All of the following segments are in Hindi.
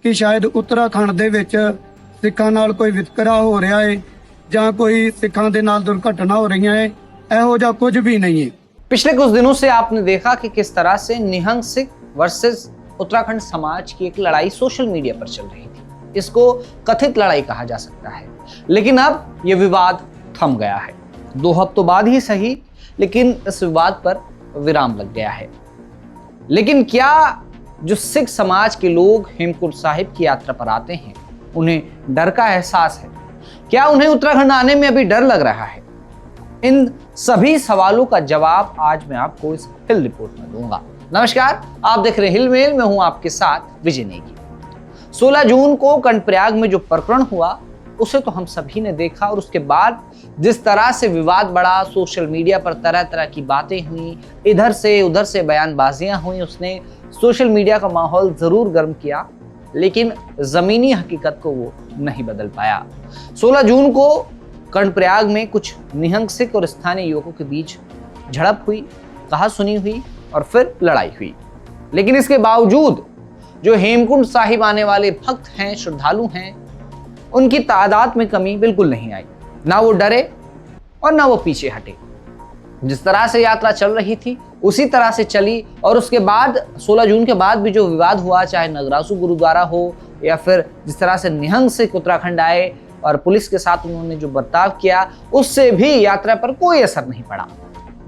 कि शायद उत्तराखंड दे विच सिखां नाल कोई वितकरा हो रहा है जां कोई सिखां दे नाल दुर्घटना हो रही है, इहो जिहा कुछ भी नहीं है। पिछले कुछ दिनों से आपने देखा कि किस तरह से निहंग सिख वर्सेस उत्तराखंड समाज की एक लड़ाई सोशल मीडिया पर चल रही थी। इसको कथित लड़ाई कहा जा सकता है, लेकिन अब यह विवाद थम गया है। 2 हफ्तों बाद ही सही, लेकिन इस विवाद पर विराम लग गया है। लेकिन क्या जो सिख समाज के लोग हेमकुंड साहिब की यात्रा पर आते हैं, उन्हें डर का एहसास है? क्या उन्हें उत्तराखंड आने में अभी डर लग रहा है? इन सभी सवालों का जवाब आज मैं आपको इस हिल रिपोर्ट में दूंगा। नमस्कार, आप देख रहे हैं हिल मेल में हूं आपके साथ विजय नेगी। 16 जून को कर्णप्रयाग में जो प्रकरण हुआ उसे तो हम सभी ने देखा, और उसके बाद जिस तरह से विवाद बढ़ा, सोशल मीडिया पर तरह तरह की बातें हुई, इधर से उधर से बयानबाजियां हुई, उसने सोशल मीडिया का माहौल जरूर गर्म किया, लेकिन जमीनी हकीकत को वो नहीं बदल पाया। 16 जून को कर्णप्रयाग में कुछ निहंग सिख और स्थानीय युवकों के बीच झड़प हुई, कहा सुनी हुई और फिर लड़ाई हुई। लेकिन इसके बावजूद जो हेमकुंड साहिब आने वाले भक्त हैं, श्रद्धालु हैं, उनकी तादाद में कमी बिल्कुल नहीं आई। ना वो डरे और ना वो पीछे हटे। जिस तरह से यात्रा चल रही थी उसी तरह से चली, और उसके बाद 16 जून के बाद भी जो विवाद हुआ, चाहे नगरासू गुरुद्वारा हो या फिर जिस तरह से निहंग सिख उत्तराखंड आए और पुलिस के साथ उन्होंने जो बर्ताव किया, उससे भी यात्रा पर कोई असर नहीं पड़ा।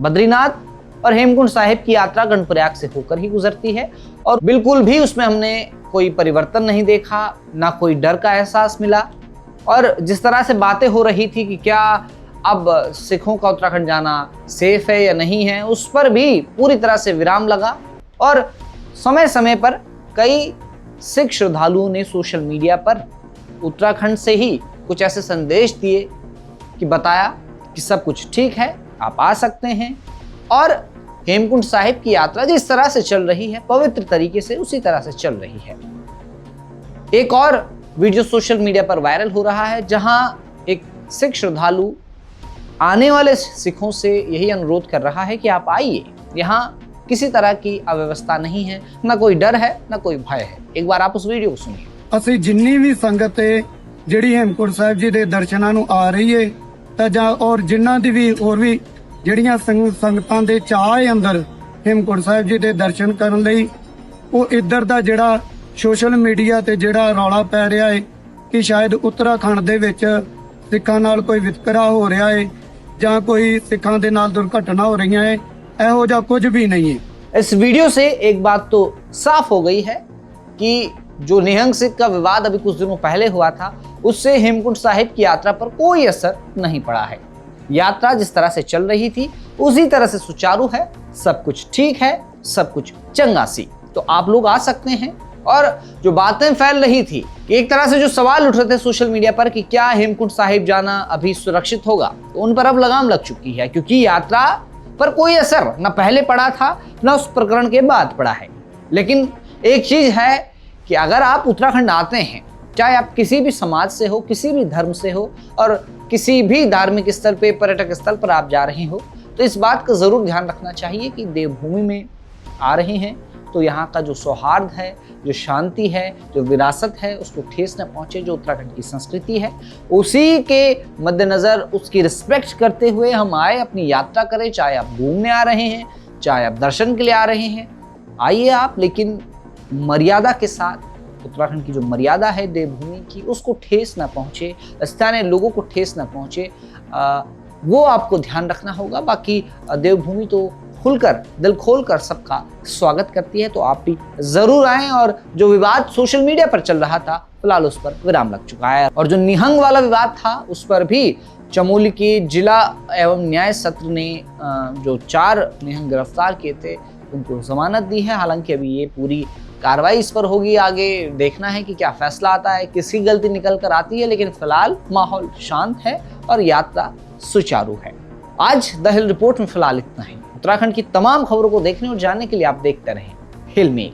बद्रीनाथ और हेमकुंड साहिब की यात्रा कर्णप्रयाग से होकर ही गुजरती है, और बिल्कुल भी उसमें हमने कोई परिवर्तन नहीं देखा, ना कोई डर का एहसास मिला। और जिस तरह से बातें हो रही थी कि क्या अब सिखों का उत्तराखंड जाना सेफ है या नहीं है, उस पर भी पूरी तरह से विराम लगा। और समय समय पर कई सिख श्रद्धालुओं ने सोशल मीडिया पर उत्तराखंड से ही कुछ ऐसे संदेश दिए कि बताया कि सब कुछ ठीक है, आप आ सकते हैं। और हेमकुंड साहिब की यात्रा जिस तरह से चल रही है, पवित्र तरीके से उसी तरह से चल रही है। एक और वीडियो सोशल मीडिया पर वायरल हो रहा है, जहां एक सिख श्रद्धालु आने वाले सिखों से यही अनुरोध कर रहा है कि आप आइए, यहाँ किसी तरह की अव्यवस्था नहीं है, ना कोई डर है, ना कोई भय है। एक बार आप उस वीडियो को सुनिए। ਅਸੀਂ ਜਿੰਨੀ ਵੀ ਸੰਗਤ ਹੈ ਜਿਹੜੀ ਹੇਮਕੁੰਟ ਸਾਹਿਬ ਜੀ ਦੇ ਦਰਸ਼ਨਾਂ ਨੂੰ ਆ ਰਹੀ ਹੈ, ਤਾਂ ਜਾਂ ਔਰ ਜਿਨ੍ਹਾਂ ਦੀ ਵੀ ਹੋਰ ਵੀ ਜਿਹੜੀਆਂ ਸੰਗਤਾਂ ਦੇ ਚਾਅ ਹੈ ਅੰਦਰ ਹੇਮਕੁੰਟ ਸਾਹਿਬ ਜੀ ਦੇ ਦਰਸ਼ਨ ਕਰਨ ਲਈ, ਉਹ ਇੱਧਰ ਦਾ ਜਿਹੜਾ ਸੋਸ਼ਲ ਮੀਡੀਆ ਤੇ ਜਿਹੜਾ ਰੌਲਾ ਪੈ ਰਿਹਾ ਹੈ ਕਿ ਸ਼ਾਇਦ ਉੱਤਰਾਖੰਡ ਦੇ ਵਿੱਚ ਸਿੱਖਾਂ ਨਾਲ ਕੋਈ ਵਿਤਕਰਾ ਹੋ ਰਿਹਾ ਹੈ ਜਾਂ ਕੋਈ ਸਿੱਖਾਂ ਦੇ ਨਾਲ ਦੁਰਘਟਨਾ ਹੋ ਰਹੀਆਂ ਹੈ, ਇਹੋ ਜਿਹਾ ਕੁਝ ਵੀ नहीं है। इस वीडियो से एक बात तो साफ हो गई है कि जो निहंग सिख का विवाद अभी कुछ दिनों पहले हुआ था, उससे हेमकुंड साहिब की यात्रा पर कोई असर नहीं पड़ा है। यात्रा जिस तरह से चल रही थी उसी तरह से सुचारू है, सब कुछ ठीक है, सब कुछ चंगा सी। तो आप लोग आ सकते हैं। और जो बातें फैल रही थी, एक तरह से जो सवाल उठ रहे थे सोशल मीडिया पर कि क्या हेमकुंड साहिब जाना अभी सुरक्षित होगा, तो उन पर अब लगाम लग चुकी है, क्योंकि यात्रा पर कोई असर न पहले पड़ा था न उस प्रकरण के बाद पड़ा है। लेकिन एक चीज है कि अगर आप उत्तराखंड आते हैं, चाहे आप किसी भी समाज से हो, किसी भी धर्म से हो, और किसी भी धार्मिक स्थल पे, पर्यटक स्थल पर आप जा रहे हो, तो इस बात का जरूर ध्यान रखना चाहिए कि देवभूमि में आ रहे हैं तो यहाँ का जो सौहार्द है, जो शांति है, जो विरासत है, उसको ठेस न पहुंचे। जो उत्तराखंड की संस्कृति है उसी के मद्देनजर उसकी रिस्पेक्ट करते हुए हम आए, अपनी यात्रा करें। चाहे आप घूमने आ रहे हैं, चाहे आप दर्शन के लिए आ रहे हैं, आइए आप, लेकिन मर्यादा के साथ। उत्तराखंड की जो मर्यादा है देवभूमि की, उसको ठेस ना पहुंचे, स्थानीय लोगों को ठेस ना पहुंचे, वो आपको ध्यान रखना होगा। बाकी देवभूमि तो खुलकर, दिल खोलकर सबका स्वागत करती है, तो आप भी जरूर आएं। और जो विवाद सोशल मीडिया पर चल रहा था, फिलहाल उस पर विराम लग चुका है। और जो निहंग वाला विवाद था, उस पर भी चमोली के जिला एवं न्याय सत्र ने जो 4 निहंग गिरफ्तार किए थे, उनको जमानत दी है। हालांकि अभी ये पूरी कार्रवाई इस पर होगी, आगे देखना है कि क्या फैसला आता है, किसकी गलती निकल कर आती है। लेकिन फिलहाल माहौल शांत है और यात्रा सुचारू है। आज द हिल रिपोर्ट में फिलहाल इतना ही। उत्तराखंड की तमाम खबरों को देखने और जानने के लिए आप देखते रहें हिल मेल।